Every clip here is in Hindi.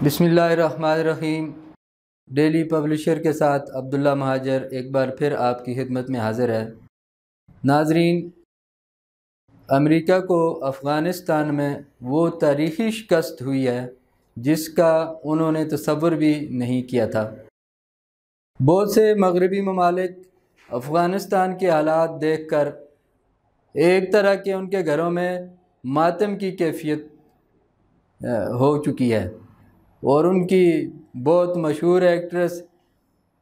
बिस्मिल्लाहिर्रहमानिर्रहीम। डेली पब्लिशर के साथ अब्दुल्ला महाजर एक बार फिर आपकी खिदमत में हाज़िर है। नाज़रीन, अमेरिका को अफ़गानिस्तान में वो तारीख़ी शिकस्त हुई है जिसका उन्होंने तसव्वुर भी नहीं किया था। बहुत से मगरबी ममालिक अफ़गानिस्तान के हालात देख कर एक तरह के उनके घरों में मातम की कैफियत हो चुकी है और उनकी बहुत मशहूर एक्ट्रेस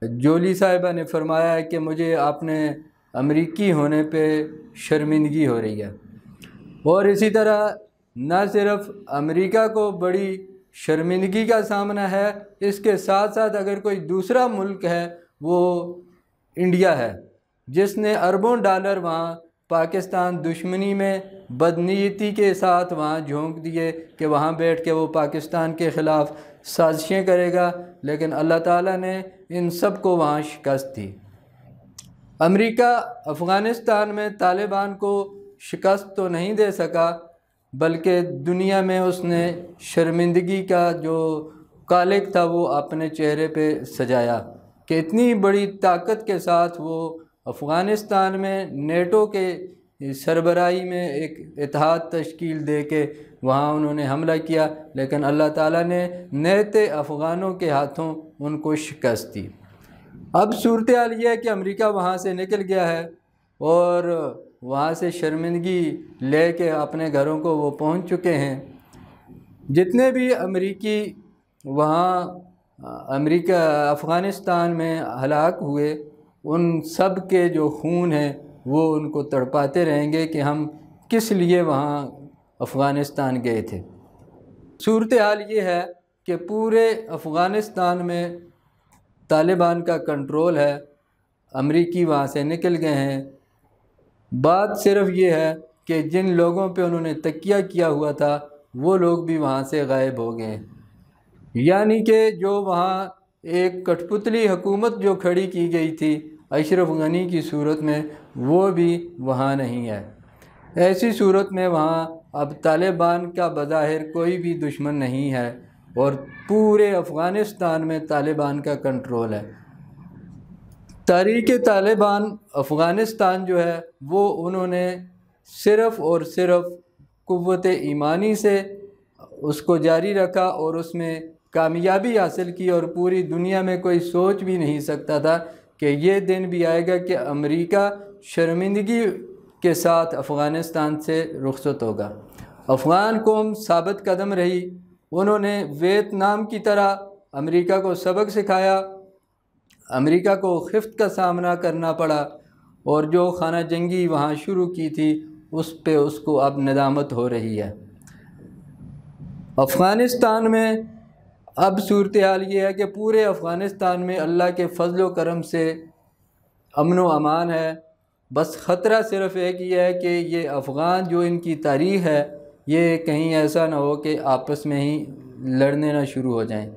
जोली साहिबा ने फरमाया है कि मुझे अपने अमरीकी होने पे शर्मिंदगी हो रही है। और इसी तरह न सिर्फ अमेरिका को बड़ी शर्मिंदगी का सामना है, इसके साथ साथ अगर कोई दूसरा मुल्क है वो इंडिया है, जिसने अरबों डॉलर वहाँ पाकिस्तान दुश्मनी में बदनीयती के साथ वहाँ झोंक दिए कि वहाँ बैठ के वो पाकिस्तान के ख़िलाफ़ साजिशें करेगा, लेकिन अल्लाह ताला ने इन सब को वहाँ शिकस्त दी। अमेरिका अफ़गानिस्तान में तालिबान को शिकस्त तो नहीं दे सका, बल्कि दुनिया में उसने शर्मिंदगी का जो कालिक था वो अपने चेहरे पे सजाया कि इतनी बड़ी ताकत के साथ वो अफ़गानिस्तान में नेटो के सरबराही में एक इत्तेहाद तश्कील दे के वहाँ उन्होंने हमला किया, लेकिन अल्लाह ताला ने नेते अफ़गानों के हाथों उनको शिकस्त दी। अब सूरत हाल ये है कि अमेरिका वहाँ से निकल गया है और वहाँ से शर्मिंदगी ले के अपने घरों को वो पहुँच चुके हैं। जितने भी अमेरिकी वहाँ अमेरिका अफ़गानिस्तान में हलाक हुए, उन सब के जो खून है वो उनको तड़पाते रहेंगे कि हम किस लिए वहाँ अफ़गानिस्तान गए थे। सूरत हाल ये है कि पूरे अफ़गानिस्तान में तालिबान का कंट्रोल है, अमरीकी वहाँ से निकल गए हैं। बात सिर्फ ये है कि जिन लोगों पे उन्होंने तकिया किया हुआ था वो लोग भी वहाँ से गायब हो गए, यानी कि जो वहाँ एक कठपुतली हुकूमत जो खड़ी की गई थी अशरफ गनी की सूरत में, वो भी वहाँ नहीं है। ऐसी सूरत में वहाँ अब तालिबान का बज़ाहिर कोई भी दुश्मन नहीं है और पूरे अफ़गानिस्तान में तालिबान का कंट्रोल है। तहरीक तालिबान अफ़गानिस्तान जो है वो उन्होंने सिर्फ़ और सिर्फ क़ुव्वत ईमानी से उसको जारी रखा और उसमें कामयाबी हासिल की, और पूरी दुनिया में कोई सोच भी नहीं सकता था कि ये दिन भी आएगा कि अमेरिका शर्मिंदगी के साथ अफ़गानिस्तान से रुखसत होगा। अफ़गान कौम साबित कदम रही, उन्होंने वियतनाम की तरह अमेरिका को सबक सिखाया। अमेरिका को खिफ्त का सामना करना पड़ा और जो खाना जंगी वहाँ शुरू की थी उस पे उसको अब नदामत हो रही है। अफ़गानिस्तान में अब सूरत हाल ये है कि पूरे अफ़गानिस्तान में अल्लाह के फ़ज़ल व करम से अमन व अमान है। बस ख़तरा सिर्फ़ एक ही है कि ये अफ़गान जो इनकी तारीख़ है ये कहीं ऐसा ना हो कि आपस में ही लड़ने ना शुरू हो जाएं।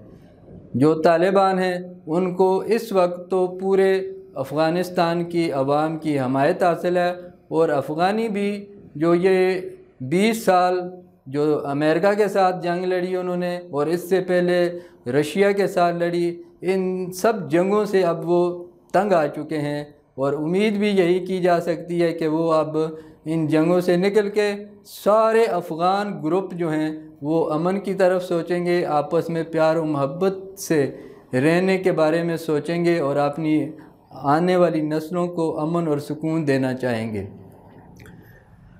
जो तालिबान हैं उनको इस वक्त तो पूरे अफ़गानिस्तान की आवाम की हमायत हासिल है, और अफ़गानी भी जो ये 20 साल जो अमेरिका के साथ जंग लड़ी उन्होंने और इससे पहले रशिया के साथ लड़ी, इन सब जंगों से अब वो तंग आ चुके हैं और उम्मीद भी यही की जा सकती है कि वो अब इन जंगों से निकल के सारे अफ़गान ग्रुप जो हैं वो अमन की तरफ सोचेंगे, आपस में प्यार और मोहब्बत से रहने के बारे में सोचेंगे और अपनी आने वाली नस्लों को अमन और सुकून देना चाहेंगे।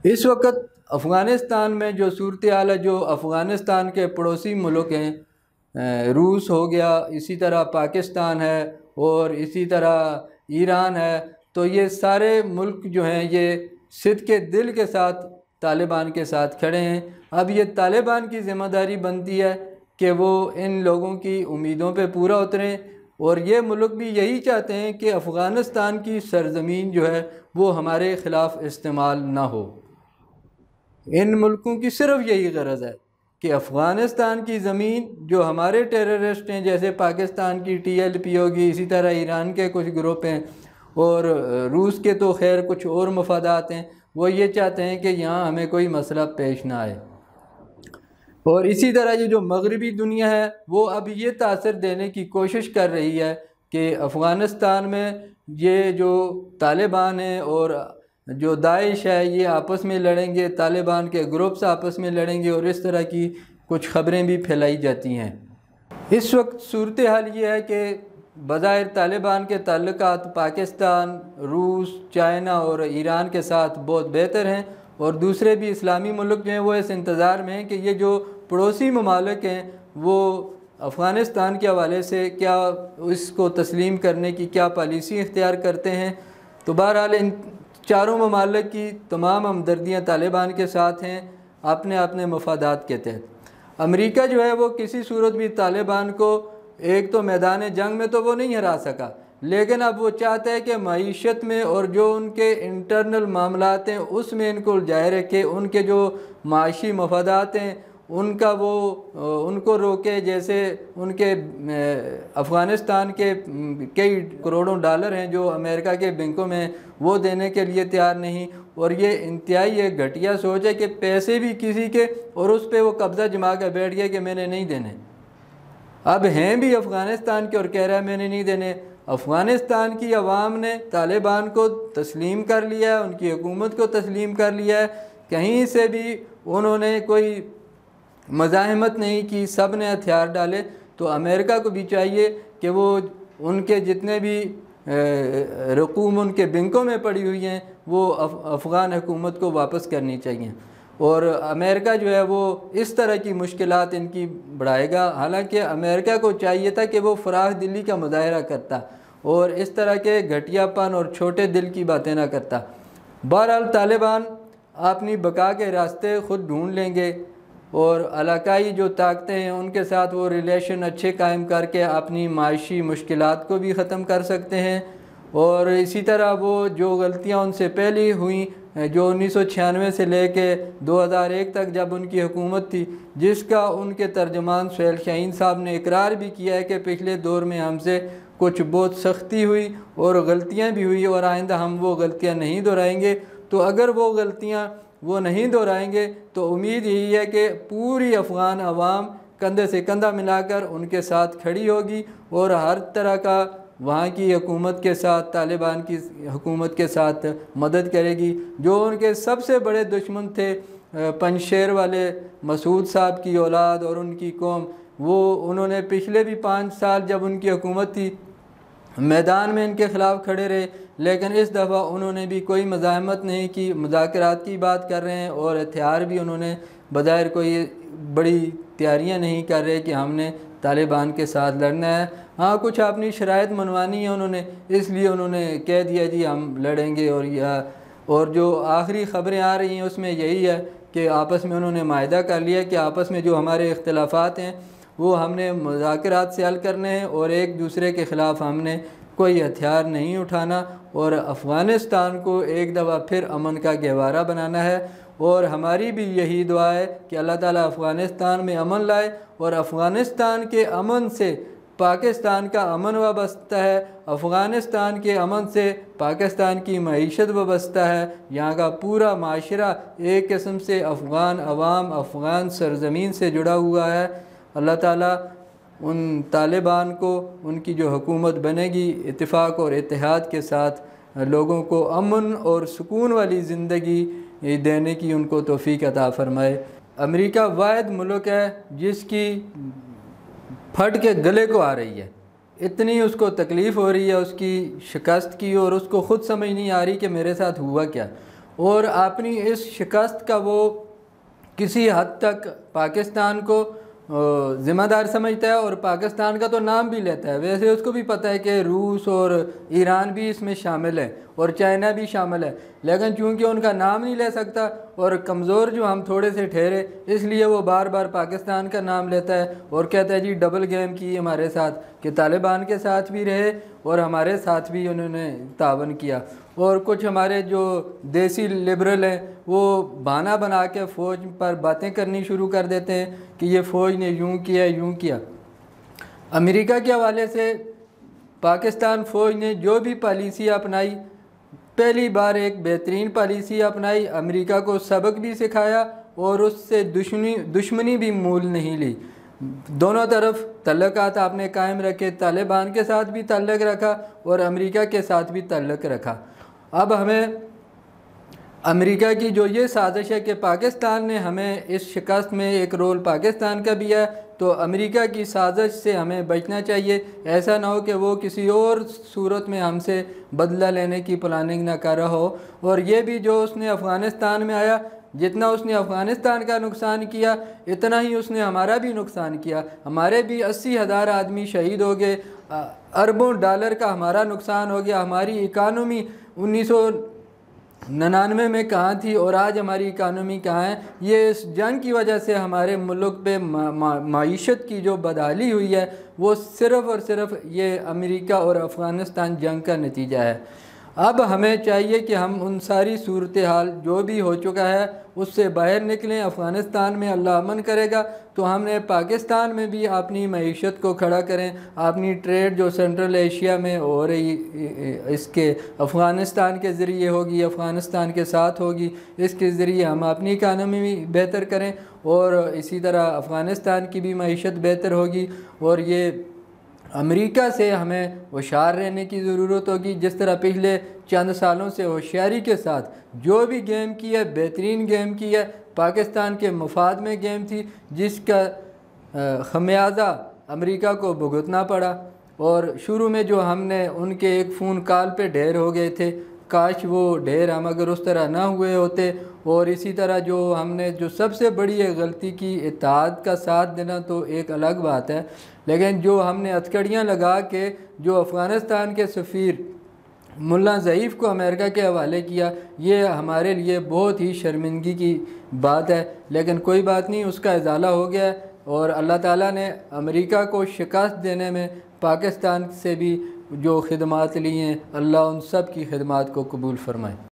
इस वक्त अफ़गानिस्तान में जो सूरत हाल है, जो अफ़गानिस्तान के पड़ोसी मुल्क हैं, रूस हो गया, इसी तरह पाकिस्तान है और इसी तरह ईरान है, तो ये सारे मुल्क जो हैं ये सिद्ध के दिल के साथ तालिबान के साथ खड़े हैं। अब ये तालिबान की ज़िम्मेदारी बनती है कि वो इन लोगों की उम्मीदों पे पूरा उतरें, और ये मुल्क भी यही चाहते हैं कि अफ़गानिस्तान की सरज़मीन जो है वो हमारे ख़िलाफ़ इस्तेमाल ना हो। इन मुल्कों की सिर्फ़ यही गरज है कि अफ़गानिस्तान की ज़मीन जो हमारे टेररिस्ट हैं, जैसे पाकिस्तान की TLP होगी, इसी तरह ईरान के कुछ ग्रुप हैं और रूस के तो खैर कुछ और मफादात हैं, वो ये चाहते हैं कि यहाँ हमें कोई मसला पेश ना आए। और इसी तरह ये जो मगरबी दुनिया है वो अब ये तासर देने की कोशिश कर रही है कि अफ़गानिस्तान में ये जो तालिबान है और जो दाइश है ये आपस में लड़ेंगे, तालिबान के ग्रुप्स आपस में लड़ेंगे, और इस तरह की कुछ ख़बरें भी फैलाई जाती हैं। इस वक्त सूरत हाल ये है कि बज़ाहिर तालिबान के ताल्लुकात पाकिस्तान, रूस, चाइना और ईरान के साथ बहुत बेहतर हैं, और दूसरे भी इस्लामी मुल्क जो हैं वो इस इंतज़ार में हैं कि ये जो पड़ोसी ममालिक हैं वो अफ़गानिस्तान के हवाले से क्या इसको तस्लीम करने की क्या पॉलिसी इख्तियार करते हैं। तो बहरहाल इन चारों ममालिक की तमाम हमदर्दियाँ तालिबान के साथ हैं अपने अपने मफादात के तहत। अमेरिका जो है वो किसी सूरत भी तालिबान को, एक तो मैदान जंग में तो वो नहीं हरा सका, लेकिन अब वो चाहता है कि मईशत में और जो उनके इंटरनल मामलात हैं उसमें इनको उलझाए रखे, उनके जो माशी मफादात हैं उनका वो उनको रोके। जैसे उनके अफ़गानिस्तान के कई करोड़ों डॉलर हैं जो अमेरिका के बैंकों में, वो देने के लिए तैयार नहीं। और ये इंतहाई एक घटिया सोच है कि पैसे भी किसी के और उस पर वो कब्ज़ा जमा कर बैठ गया कि मैंने नहीं देने। अब हैं भी अफ़गानिस्तान के और कह रहा है मैंने नहीं देने। अफ़गानिस्तान की अवाम ने तालिबान को तस्लीम कर लिया है, उनकी हुकूमत को तस्लीम कर लिया है, कहीं से भी उन्होंने कोई मज़ाहमत नहीं की, सब ने हथियार डाले। तो अमेरिका को भी चाहिए कि वो उनके जितने भी रकूम उनके बैंकों में पड़ी हुई हैं वो अफ़गान हुकूमत को वापस करनी चाहिए। और अमेरिका जो है वो इस तरह की मुश्किलात इनकी बढ़ाएगा। हालांकि अमेरिका को चाहिए था कि वो फराख दिली का मुजाहरा करता और इस तरह के घटियापन और छोटे दिल की बातें ना करता। बहरहाल तालिबान अपनी बका के रास्ते ख़ुद ढूंढ लेंगे और इलाकाई जो ताकतें हैं उनके साथ वो रिलेशन अच्छे कायम करके अपनी माशी मुश्किलात को भी ख़त्म कर सकते हैं। और इसी तरह वो जो गलतियां उनसे पहले हुई, जो 1996 से लेके 2001 तक जब उनकी हुकूमत थी, जिसका उनके तर्जमान सुहेल शाहीन साहब ने इकरार भी किया है कि पिछले दौर में हमसे कुछ बहुत सख्ती हुई और गलतियां भी हुई और आइंदा हम वो गलतियां नहीं दोहराएंगे। तो अगर वो गलतियां वो नहीं दोहराएंगे तो उम्मीद यही है कि पूरी अफ़गान अवाम कंधे से कंधा मिलाकर उनके साथ खड़ी होगी और हर तरह का वहाँ की हुकूमत के साथ, तालिबान की हुकूमत के साथ मदद करेगी। जो उनके सबसे बड़े दुश्मन थे पंजशेर वाले मसूद साहब की औलाद और उनकी कौम, वो उन्होंने पिछले भी 5 साल जब उनकी हुकूमत थी मैदान में इनके ख़िलाफ़ खड़े रहे, लेकिन इस दफ़ा उन्होंने भी कोई मज़ाहमत नहीं की, मुज़ाकरात की बात कर रहे हैं और हथियार भी उन्होंने बज़ाहिर कोई बड़ी तैयारियां नहीं कर रहे कि हमने तालिबान के साथ लड़ना है। हाँ, कुछ अपनी शराइत मनवानी है उन्होंने, इसलिए उन्होंने कह दिया जी हम लड़ेंगे। और जो आखिरी ख़बरें आ रही हैं उसमें यही है कि आपस में उन्होंने माहिदा कर लिया कि आपस में जो हमारे इख्तिलाफ़ात हैं वो हमने मुज़ाकरात से हल करने हैं और एक दूसरे के ख़िलाफ़ हमने कोई हथियार नहीं उठाना और अफ़गानिस्तान को एक दफ़ा फिर अमन का गहवारा बनाना है। और हमारी भी यही दुआ है कि अल्लाह ताला अफ़गानिस्तान में अमन लाए और अफ़गानिस्तान के अमन से पाकिस्तान का अमन वाबस्ता है, अफ़गानिस्तान के अमन से पाकिस्तान की मईशत वाबस्ता है। यहाँ का पूरा माशरा एक किस्म से अफ़गान अवाम, अफ़गान सरज़मीन से जुड़ा हुआ है। अल्लाह ताला उन तालिबान को उनकी जो हुकूमत बनेगी इत्तेफाक और इत्तेहाद के साथ लोगों को अमन और सुकून वाली ज़िंदगी देने की उनको तौफ़ीक अता फ़रमाए। अमेरिका वाहिद मुल्क है जिसकी फट के गले को आ रही है, इतनी उसको तकलीफ़ हो रही है उसकी शिकस्त की और उसको ख़ुद समझ नहीं आ रही कि मेरे साथ हुआ क्या। और अपनी इस शिकस्त का वो किसी हद तक पाकिस्तान को ज़िम्मेदार समझता है और पाकिस्तान का तो नाम भी लेता है। वैसे उसको भी पता है कि रूस और ईरान भी इसमें शामिल है और चाइना भी शामिल है, लेकिन चूँकि उनका नाम नहीं ले सकता और कमज़ोर जो हम थोड़े से ठहरे, इसलिए वो बार बार पाकिस्तान का नाम लेता है और कहता है जी डबल गेम की हमारे साथ, कि तालिबान के साथ भी रहे और हमारे साथ भी उन्होंने तावन किया। और कुछ हमारे जो देसी लिबरल हैं वो बहाना बना के फ़ौज पर बातें करनी शुरू कर देते हैं कि ये फ़ौज ने यूँ किया यूँ किया। अमेरिका के हवाले से पाकिस्तान फ़ौज ने जो भी पॉलिसी अपनाई, पहली बार एक बेहतरीन पॉलिसी अपनाई, अमेरिका को सबक भी सिखाया और उससे दुश्मनी भी मूल नहीं ली। दोनों तरफ तल्लुकात आपने कायम रखे, तालिबान के साथ भी तल्लुक रखा और अमेरिका के साथ भी तल्लुक रखा। अब हमें अमेरिका की जो ये साजिश है कि पाकिस्तान ने हमें इस शिकस्त में एक रोल पाकिस्तान का भी है, तो अमेरिका की साजिश से हमें बचना चाहिए। ऐसा ना हो कि वो किसी और सूरत में हमसे बदला लेने की प्लानिंग ना कर रहा हो। और ये भी जो उसने अफ़गानिस्तान में आया, जितना उसने अफ़गानिस्तान का नुकसान किया इतना ही उसने हमारा भी नुकसान किया। हमारे भी 80,000 आदमी शहीद हो गए, अरबों डॉलर का हमारा नुकसान हो गया। हमारी इकानमी 1999 में कहाँ थी और आज हमारी इकानमी कहाँ है? ये इस जंग की वजह से हमारे मुल्क पे माईशत की जो बदहाली हुई है वो सिर्फ़ और सिर्फ ये अमेरिका और अफ़गानिस्तान जंग का नतीजा है। अब हमें चाहिए कि हम उन सारी सूरत हाल जो भी हो चुका है उससे बाहर निकलें। अफ़गानिस्तान में अल्लाह अमन करेगा तो हमने पाकिस्तान में भी अपनी मईशत को खड़ा करें। अपनी ट्रेड जो सेंट्रल एशिया में हो रही इसके अफ़गानिस्तान के ज़रिए होगी, अफ़गानिस्तान के साथ होगी, इसके ज़रिए हम अपनी इकानमी भी बेहतर करें और इसी तरह अफ़गानिस्तान की भी मईशत बेहतर होगी। और ये अमेरिका से हमें होशियार रहने की ज़रूरत होगी। जिस तरह पिछले चंद सालों से होशियारी के साथ जो भी गेम की है, बेहतरीन गेम की है, पाकिस्तान के मफाद में गेम थी, जिसका खमियाजा अमेरिका को भुगतना पड़ा। और शुरू में जो हमने उनके एक फ़ोन कॉल पे ढेर हो गए थे, काश वो ढेर हम अगर उस तरह ना हुए होते। और इसी तरह जो हमने जो सबसे बड़ी गलती की, इत्तेहाद का साथ देना तो एक अलग बात है, लेकिन जो हमने हथकड़ियाँ लगा के जो अफ़गानिस्तान के सफ़ीर मुल्ला ज़ईफ़ को अमेरिका के हवाले किया, ये हमारे लिए बहुत ही शर्मिंदगी की बात है। लेकिन कोई बात नहीं, उसका इज़ाला हो गया है और अल्लाह ताला ने अमेरिका को शिकस्त देने में पाकिस्तान से भी जो खिदमात ली हैं, अल्लाह उन सब की खिदमात को कबूल फ़रमाए।